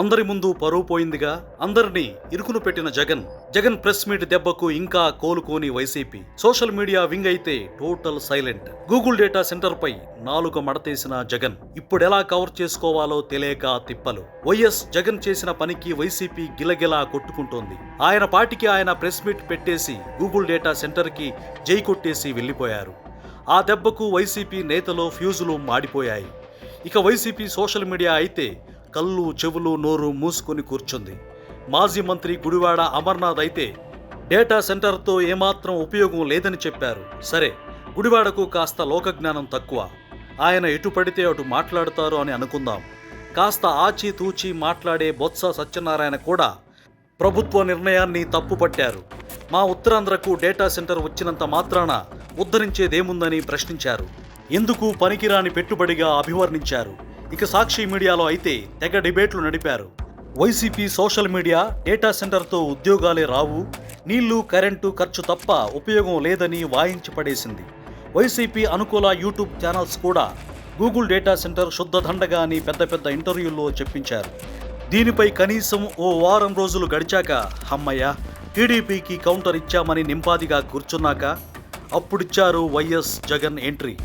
అందరి ముందు పరువు పోయిందిగా. అందరినీ ఇరుకును పెట్టిన జగన్ ప్రెస్ మీట్ దెబ్బకు ఇంకా కోలుకోని వైసీపీ. సోషల్ మీడియా వింగ్ అయితే total silent. Google data center పై నాలుక మడతేసిన జగన్ ఇప్పుడెలా కవర్ చేసుకోవాలో తెలియక తిప్పలు. వైఎస్ జగన్ చేసిన పనికి వైసీపీ గిలగిలా కొట్టుకుంటోంది. ఆయన పాటికి ఆయన ప్రెస్ మీట్ పెట్టేసి గూగుల్ డేటా సెంటర్ కి జై కొట్టేసి వెళ్లిపోయారు. ఆ దెబ్బకు వైసీపీ నేతలు ఫ్యూజులు మాడిపోయాయి. ఇక వైసీపీ సోషల్ మీడియా అయితే కళ్ళు చెవులు నోరు మూసుకొని కూర్చుంది. మాజీ మంత్రి గుడివాడ అమర్నాథ్ అయితే డేటా సెంటర్తో ఏమాత్రం ఉపయోగం లేదని చెప్పారు. సరే, గుడివాడకు కాస్త లోకజ్ఞానం తక్కువ. ఆయన ఎటు పడితే అటు మాట్లాడతారు అని అనుకుందాం. కాస్త ఆచితూచి మాట్లాడే బొత్స సత్యనారాయణ కూడా ప్రభుత్వ నిర్ణయాన్ని తప్పుపట్టారు. మా ఉత్తరాంధ్రకు డేటా సెంటర్ వచ్చినంత మాత్రాన ఉద్ధరించేదేముందని ప్రశ్నించారు. ఎందుకు పనికిరాని పెట్టుబడిగా అభివర్ణించారు. ఇక సాక్షి మీడియాలో అయితే తెగ డిబేట్లు నడిపారు. వైసీపీ సోషల్ మీడియా డేటా సెంటర్తో ఉద్యోగాలే రావు, నీళ్లు కరెంటు ఖర్చు తప్ప ఉపయోగం లేదని వాయించి పడేసింది. వైసీపీ అనుకూల యూట్యూబ్ ఛానల్స్ కూడా గూగుల్ డేటా సెంటర్ శుద్ధ దండగా అని పెద్ద పెద్ద ఇంటర్వ్యూల్లో చెప్పించారు. దీనిపై కనీసం ఓ వారం రోజులు గడిచాక హమ్మయ్య టీడీపీకి కౌంటర్ ఇచ్చామని నింపాదిగా కూర్చున్నాక అప్పుడిచ్చారు వైఎస్ జగన్ ఎంట్రీ.